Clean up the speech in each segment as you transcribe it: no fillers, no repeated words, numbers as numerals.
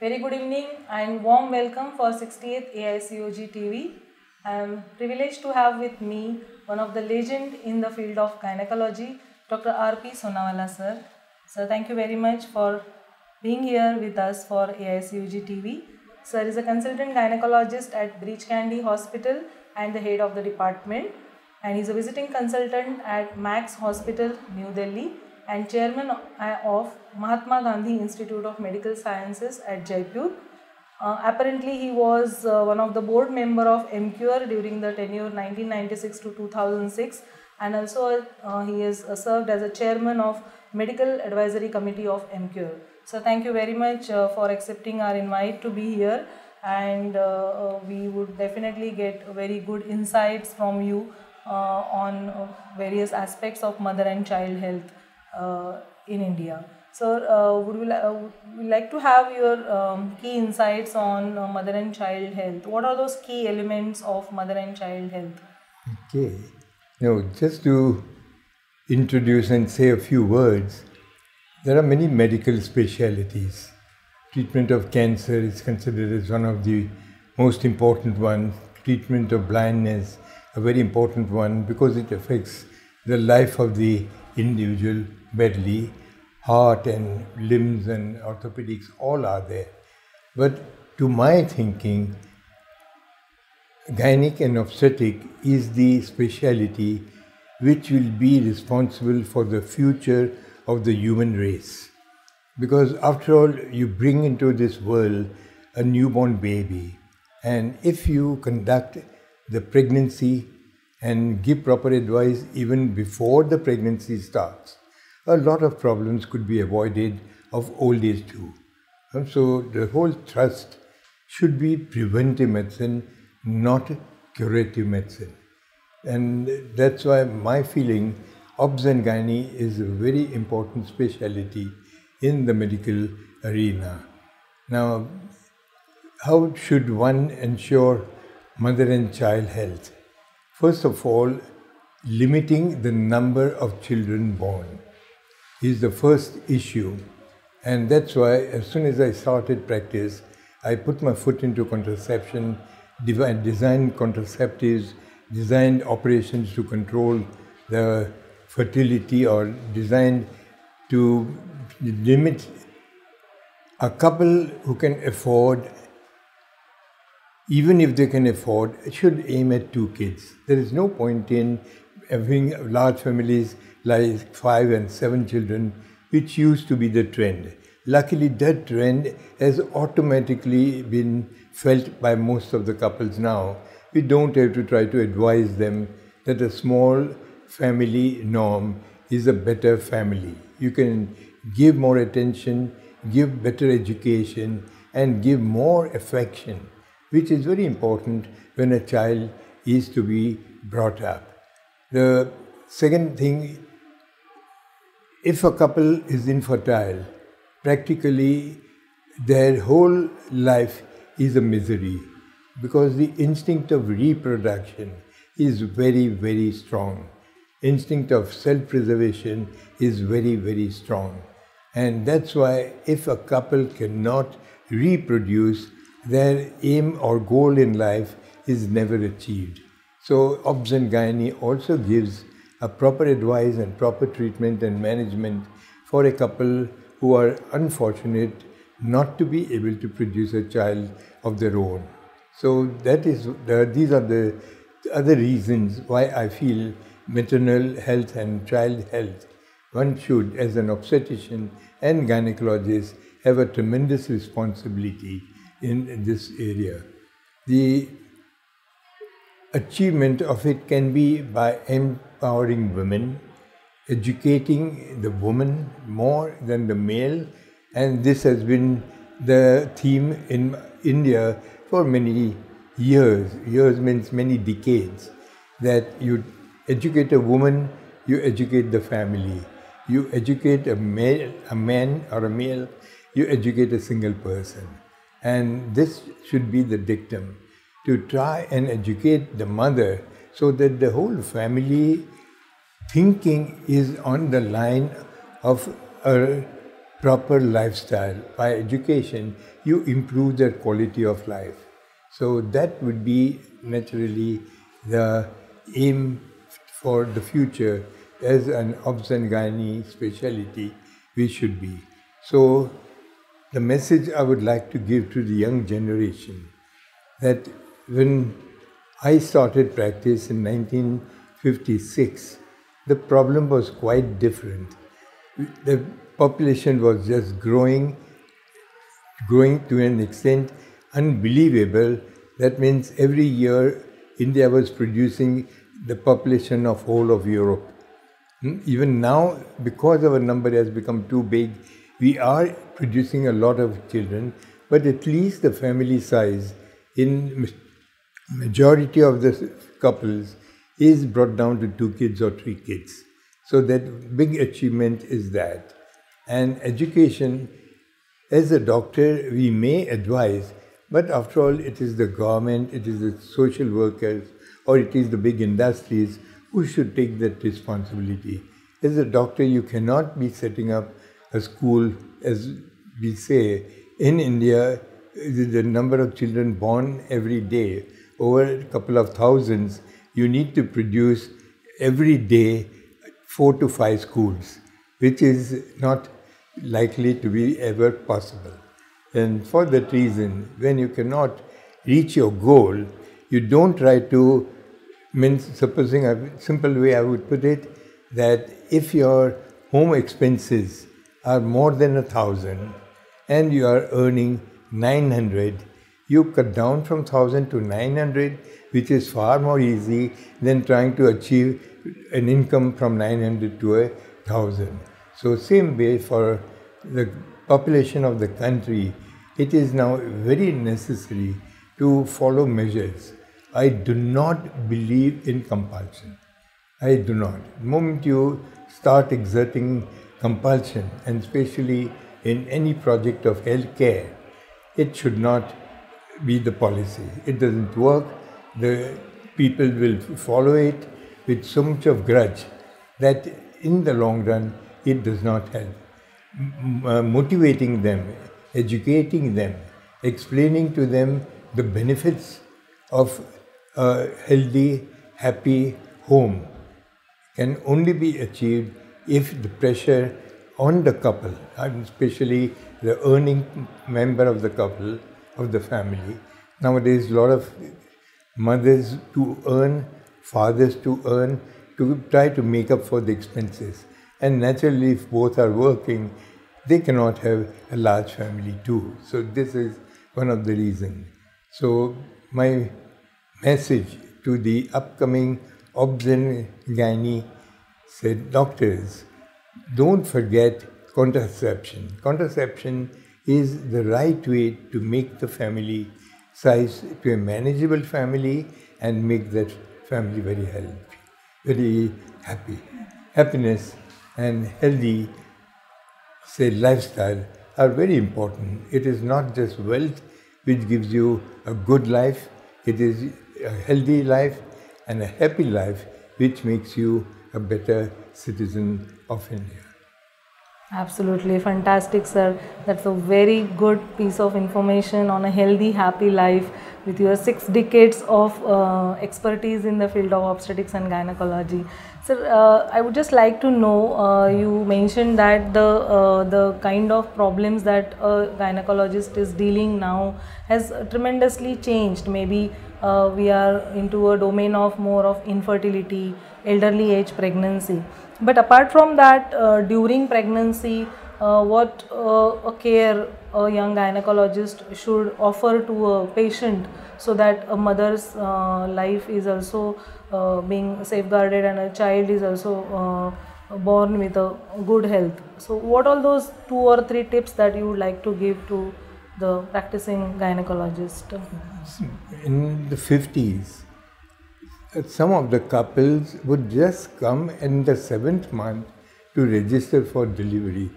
Very good evening and warm welcome for 60th AICOG TV. I am privileged to have with me one of the legend in the field of gynecology, Dr. R.P. Sonawala sir. Sir, thank you very much for being here with us for AICOG TV. Sir is a consultant gynecologist at Breach Candy Hospital and the head of the department, and he is a visiting consultant at Max Hospital, New Delhi, and chairman of Mahatma Gandhi Institute of Medical Sciences at Jaipur. Apparently, he was one of the board member of MCure during the tenure 1996 to 2006, and also he has served as a chairman of Medical Advisory Committee of MCure. So, thank you very much for accepting our invite to be here, and we would definitely get very good insights from you on various aspects of mother and child health in India. So, would you like to have your key insights on mother and child health? What are those key elements of mother and child health? Okay. Now, just to introduce and say a few words, there are many medical specialties. Treatment of cancer is considered as one of the most important ones. Treatment of blindness, a very important one because it affects the life of the individual badly. Heart and limbs and orthopedics all are there. But to my thinking, gynec and obstetric is the specialty which will be responsible for the future of the human race. Because after all, you bring into this world a newborn baby, and if you conduct the pregnancy and give proper advice even before the pregnancy starts, a lot of problems could be avoided of old age too. And so the whole thrust should be preventive medicine, not curative medicine. And that's why my feeling, obs and gynae is a very important specialty in the medical arena. Now, how should one ensure mother and child health? First of all, limiting the number of children born is the first issue, and that's why as soon as I started practice, I put my foot into contraception, designed contraceptives, designed operations to control the fertility, or designed to limit a couple who can afford, even if they can afford, should aim at 2 kids. There is no point in having large families like 5 and 7 children, which used to be the trend. Luckily, that trend has automatically been felt by most of the couples now. We don't have to try to advise them that a small family norm is a better family. You can give more attention, give better education, and give more affection, which is very important when a child is to be brought up. The second thing, if a couple is infertile, practically their whole life is a misery because the instinct of reproduction is very, very strong. Instinct of self-preservation is very, very strong. And that's why if a couple cannot reproduce, their aim or goal in life is never achieved. So obs and gynae also gives a proper advice and proper treatment and management for a couple who are unfortunate not to be able to produce a child of their own. So these are the other reasons why I feel maternal health and child health, one should, as an obstetrician and gynecologist, have a tremendous responsibility in this area. The achievement of it can be by empowering women, educating the woman more than the male, and this has been the theme in India for many years. Years means many decades, that you educate a woman, you educate the family. You educate a man or a male, you educate a single person. And this should be the dictum, to try and educate the mother so that the whole family thinking is on the line of a proper lifestyle. By education, you improve their quality of life. So that would be naturally the aim for the future as an obs and gynae specialty we should be. So the message I would like to give to the young generation, that when I started practice in 1956, the problem was quite different. The population was just growing to an extent unbelievable. That means every year India was producing the population of whole of Europe. Even now, because our number has become too big, we are producing a lot of children, but at least the family size in majority of the couples is brought down to 2 kids or 3 kids. So that big achievement is that. And education, as a doctor, we may advise, but after all, it is the government, it is the social workers, or it is the big industries who should take that responsibility. As a doctor, you cannot be setting up a school, as we say. In India, the number of children born every day, over a couple of thousands, you need to produce every day 4 to 5 schools, which is not likely to be ever possible. And for that reason, when you cannot reach your goal, you don't try to, supposing a simple way I would put it, that if your home expenses are more than 1,000 and you are earning 900, you cut down from 1,000 to 900, which is far more easy than trying to achieve an income from 900 to 1,000. So same way for the population of the country, it is now very necessary to follow measures. I do not believe in compulsion. I do not. The moment you start exerting compulsion, and especially in any project of health care, it should not be the policy. It doesn't work. The people will follow it with so much of grudge that in the long run, it does not help. Motivating them, educating them, explaining to them the benefits of a healthy, happy home can only be achieved if the pressure on the couple, and especially the earning member of the couple, of the family. Nowadays, a lot of mothers to earn, fathers to earn, to try to make up for the expenses. And naturally, if both are working, they cannot have a large family too. So this is one of the reasons. So my message to the upcoming obs and gynae said, doctors, don't forget contraception. Contraception is the right way to make the family size to a manageable family and make that family very healthy, very happy. Happiness and healthy, say, lifestyle are very important. It is not just wealth which gives you a good life, it is a healthy life and a happy life which makes you a better citizen of India. Absolutely fantastic, sir. That's a very good piece of information on a healthy, happy life with your 6 decades of expertise in the field of obstetrics and gynecology. Sir, I would just like to know, you mentioned that the kind of problems that a gynecologist is dealing now has tremendously changed. Maybe we are into a domain of more of infertility, elderly age pregnancy. But apart from that, during pregnancy, what a care a young gynecologist should offer to a patient so that a mother's life is also being safeguarded and a child is also born with a good health. So what are those 2 or 3 tips that you would like to give to the practicing gynecologist? In the 50s, some of the couples would just come in the 7th month to register for delivery.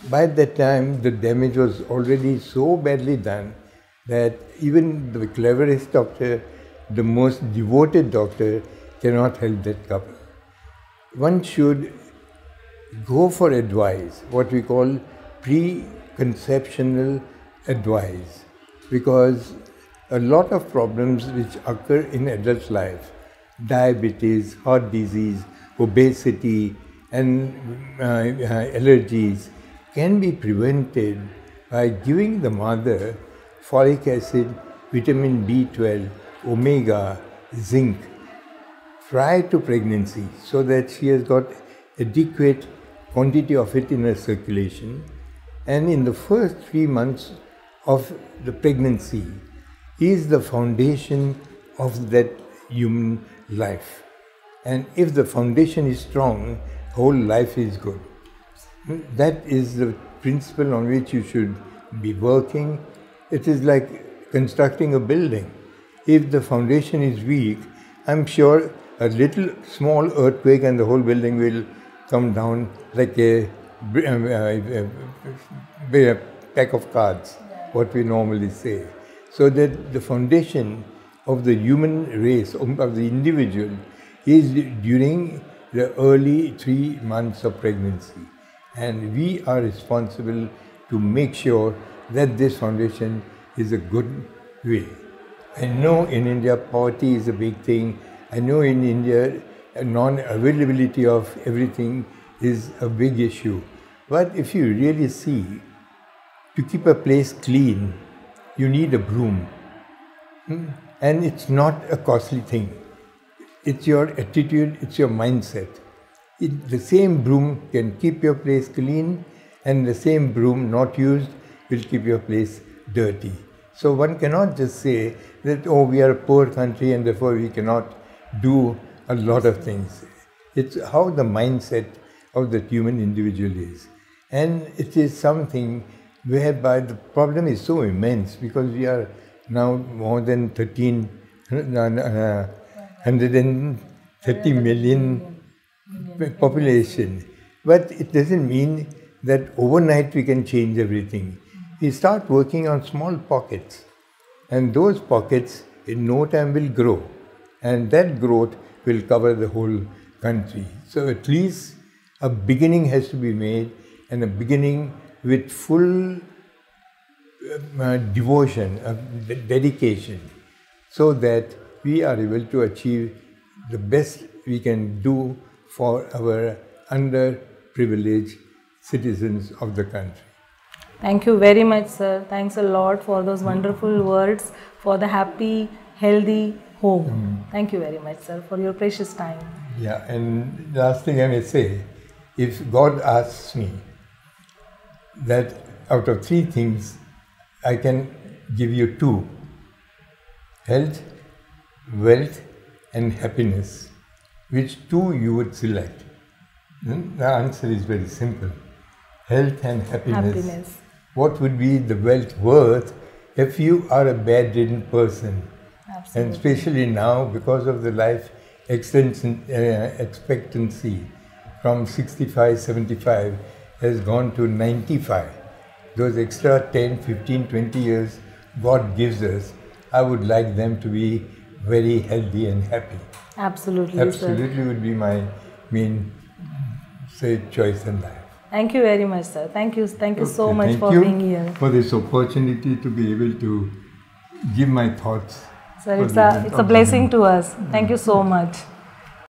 By that time, the damage was already so badly done that even the cleverest doctor, the most devoted doctor, cannot help that couple. One should go for advice, what we call preconceptional advice, because a lot of problems which occur in adult life, diabetes, heart disease, obesity, and allergies, can be prevented by giving the mother folic acid, vitamin B12, omega, zinc prior to pregnancy, so that she has got adequate quantity of it in her circulation. And in the first 3 months of the pregnancy is the foundation of that human life. And if the foundation is strong, whole life is good. That is the principle on which you should be working. It is like constructing a building. If the foundation is weak, I'm sure a little small earthquake and the whole building will come down like a pack of cards, what we normally say. So that the foundation of the human race, of the individual, is during the early 3 months of pregnancy. And we are responsible to make sure that this foundation is a good way. I know in India poverty is a big thing. I know in India non-availability of everything is a big issue. But if you really see, to keep a place clean, you need a broom. And it's not a costly thing. It's your attitude, it's your mindset. The same broom can keep your place clean, and the same broom not used will keep your place dirty. So one cannot just say that, oh, we are a poor country and therefore we cannot do a lot of things. It's how the mindset of the human individual is. And it is something whereby the problem is so immense, because we are now more than 130 million population. But it doesn't mean that overnight we can change everything. We start working on small pockets, and those pockets in no time will grow, and that growth will cover the whole country. So at least a beginning has to be made, and a beginning with full devotion, dedication, so that we are able to achieve the best we can do for our underprivileged citizens of the country. Thank you very much, sir. Thanks a lot for those wonderful words for the happy, healthy home. Thank you very much, sir, for your precious time. Yeah, and last thing I may say, if God asks me that out of 3 things, I can give you 2, health, wealth, and happiness, which 2 you would select? The answer is very simple. Health and happiness. What would be the wealth worth if you are a bedridden person? Absolutely. And especially now, because of the life expectancy from 65, 75 has gone to 95. Those extra 10, 15, 20 years God gives us, I would like them to be very healthy and happy. Absolutely, Absolutely, sir. would be my main choice in life. Thank you very much, sir. Thank you so much Thank for you being here. for this opportunity to be able to give my thoughts. Sir, it's a blessing to us. Thank you so much.